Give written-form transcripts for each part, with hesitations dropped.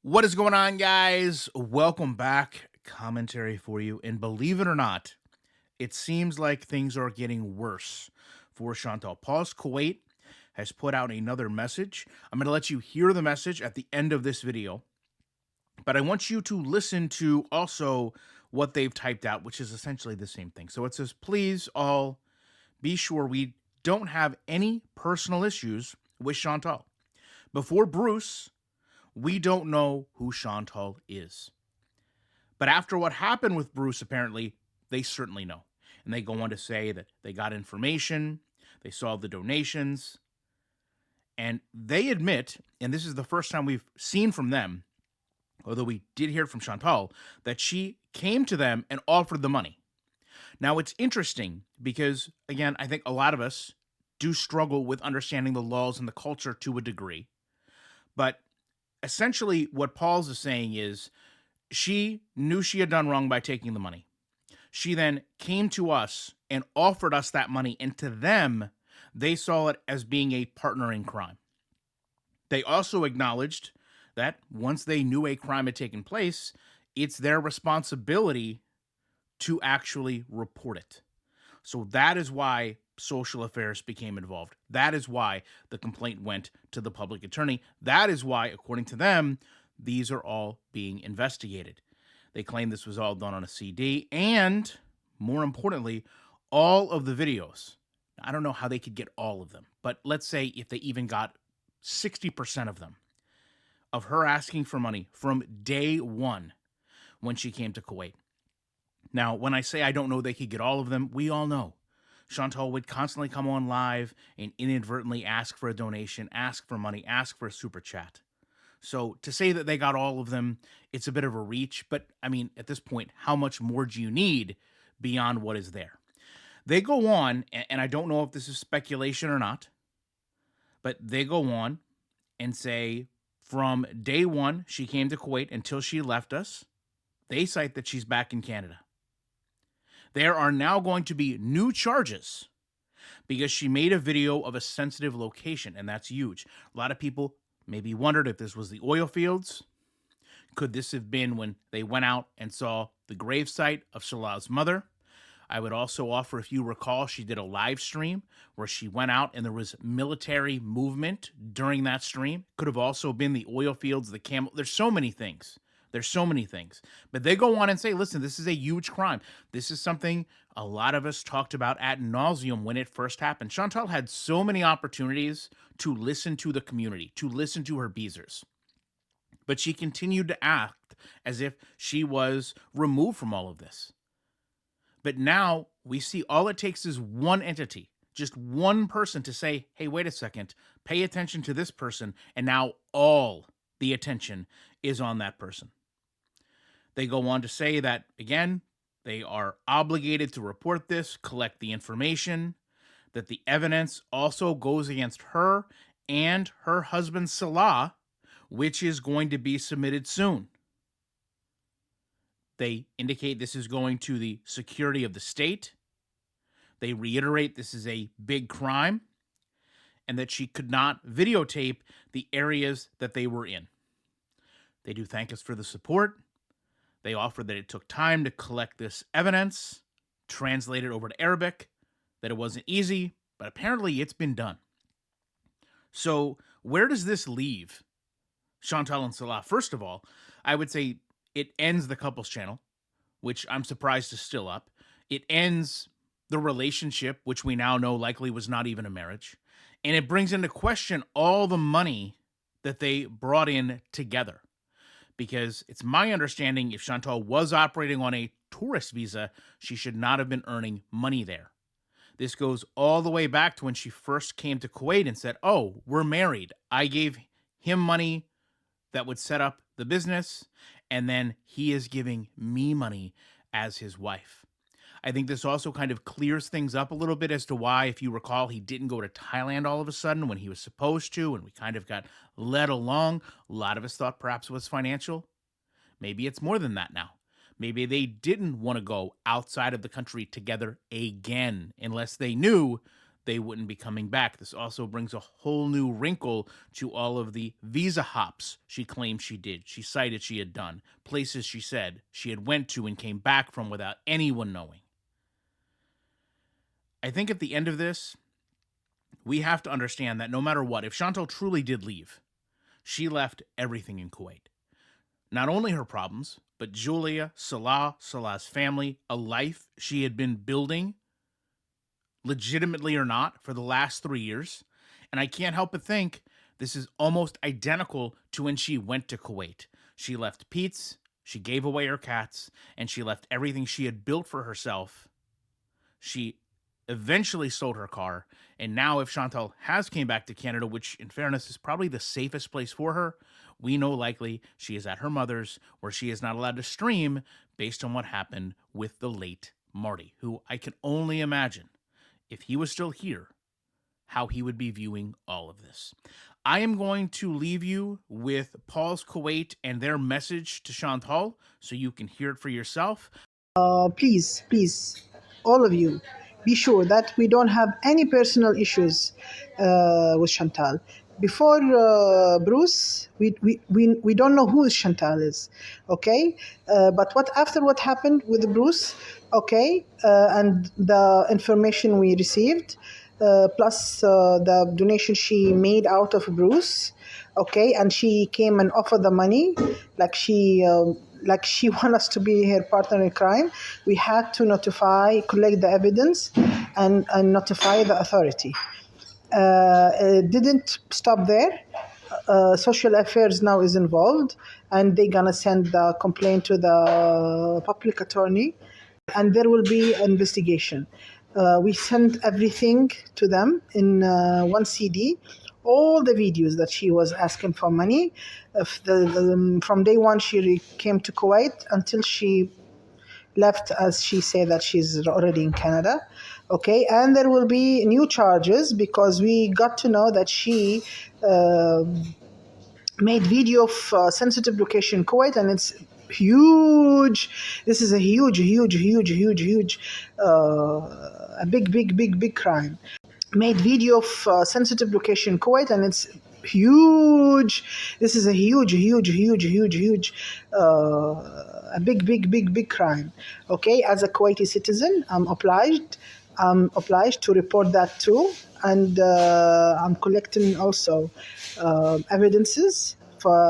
What is going on, guys? Welcome back. Commentary for you. And believe it or not, it seems like things are getting worse for Shantel. Paws Kuwait has put out another message. I'm going to let you hear the message at the end of this video, but I want you to listen to also what they've typed out, which is essentially the same thing. So it says, please all be sure we don't have any personal issues with Chantal. Before Bruce, we don't know who Chantal is. But after what happened with Bruce, apparently, they certainly know. And they go on to say that they got information, they saw the donations, and they admit, and this is the first time we've seen from them, although we did hear from Chantal, that she came to them and offered the money. Now, it's interesting because, again, I think a lot of us do struggle with understanding the laws and the culture to a degree. But essentially, what Paul's is saying is she knew she had done wrong by taking the money. She then came to us and offered us that money, and to them, they saw it as being a partner in crime. They also acknowledged that once they knew a crime had taken place, it's their responsibility to actually report it. So that is why social affairs became involved. That is why the complaint went to the public attorney. That is why, according to them, these are all being investigated. They claim this was all done on a CD, and more importantly, all of the videos. I don't know how they could get all of them, but let's say if they even got 60% of them, of her asking for money from day one when she came to Kuwait. Now, when I say I don't know they could get all of them, we all know Chantal would constantly come on live and inadvertently ask for a donation, ask for money, ask for a super chat. So to say that they got all of them, it's a bit of a reach. But I mean, at this point, how much more do you need beyond what is there? They go on, and I don't know if this is speculation or not, but they go on and say from day one, she came to Kuwait until she left us. They cite that she's back in Canada. There are now going to be new charges because she made a video of a sensitive location, and that's huge. A lot of people maybe wondered if this was the oil fields. Could this have been when they went out and saw the gravesite of Salah's mother? I would also offer, if you recall, she did a live stream where she went out and there was military movement during that stream. Could have also been the oil fields, the camel. There's so many things. There's so many things. But they go on and say, listen, this is a huge crime. This is something a lot of us talked about ad nauseum when it first happened. Chantal had so many opportunities to listen to the community, to listen to her Beezers. But she continued to act as if she was removed from all of this. But now we see all it takes is one entity, just one person to say, hey, wait a second, pay attention to this person. And now all the attention is on that person. They go on to say that, again, they are obligated to report this, collect the information, that the evidence also goes against her and her husband, Salah, which is going to be submitted soon. They indicate this is going to the security of the state. They reiterate this is a big crime and that she could not videotape the areas that they were in. They do thank us for the support. They offer that it took time to collect this evidence, translate it over to Arabic, that it wasn't easy, but apparently it's been done. So where does this leave Chantal and Salah? First of all, I would say it ends the couples channel, which I'm surprised is still up. It ends the relationship, which we now know likely was not even a marriage. And it brings into question all the money that they brought in together. Because it's my understanding if Chantal was operating on a tourist visa, she should not have been earning money there. This goes all the way back to when she first came to Kuwait and said, oh, we're married. I gave him money that would set up the business, and then he is giving me money as his wife. I think this also kind of clears things up a little bit as to why, if you recall, he didn't go to Thailand all of a sudden when he was supposed to, and we kind of got led along. A lot of us thought perhaps it was financial. Maybe it's more than that now. Maybe they didn't want to go outside of the country together again unless they knew they wouldn't be coming back. This also brings a whole new wrinkle to all of the visa hops she claimed she did. She cited she had done, places she said she had went to and came back from without anyone knowing. I think at the end of this, we have to understand that no matter what, if Shantel truly did leave, she left everything in Kuwait. Not only her problems, but Julia, Salah, Salah's family, a life she had been building, legitimately or not, for the last 3 years. And I can't help but think this is almost identical to when she went to Kuwait. She left Pete's, she gave away her cats, and she left everything she had built for herself. She eventually sold her car, and now if Shantel has came back to Canada, which in fairness is probably the safest place for her, we know likely she is at her mother's, where she is not allowed to stream based on what happened with the late Marty, who I can only imagine, if he was still here, how he would be viewing all of this. I am going to leave you with Paws Kuwait and their message to Shantel so you can hear it for yourself. Please, all of you, be sure that we don't have any personal issues with Chantal. Before Bruce, we don't know who Chantal is, okay? But after what happened with Bruce, okay, and the information we received, plus the donation she made out of Bruce, okay, and she came and offered the money, like she want us to be her partner in crime. We had to collect the evidence, and notify the authority. It didn't stop there. Social affairs now is involved, and they're gonna send the complaint to the public attorney, and there will be an investigation. We sent everything to them in one CD, all the videos that she was asking for money. From day one she came to Kuwait until she left, as she said that she's already in Canada. Okay, and there will be new charges because we got to know that she made video of sensitive location in Kuwait, and it's huge. This is a huge, a big crime. Made video of sensitive location in Kuwait, and it's huge. This is a huge, a big crime. Okay, as a Kuwaiti citizen, I'm obliged to report that too, and I'm collecting also evidences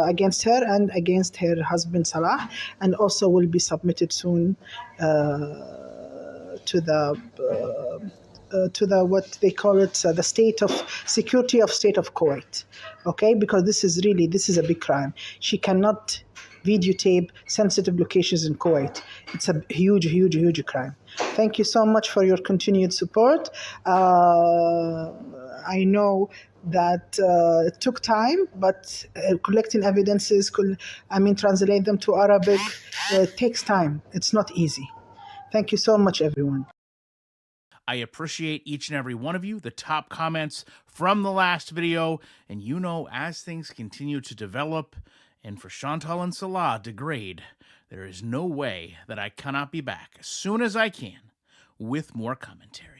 against her and against her husband Salah, and also will be submitted soon to the what they call it, the state of security of state of Kuwait. Okay, because this is a big crime. She cannot videotape sensitive locations in Kuwait. It's a huge crime. Thank you so much for your continued support. I know that it took time, but collecting evidences, translate them to Arabic, takes time. It's not easy. Thank you so much, everyone. I appreciate each and every one of you, the top comments from the last video, and as things continue to develop and for Shantel and Salah degrade, there is no way that I cannot be back as soon as I can with more commentary.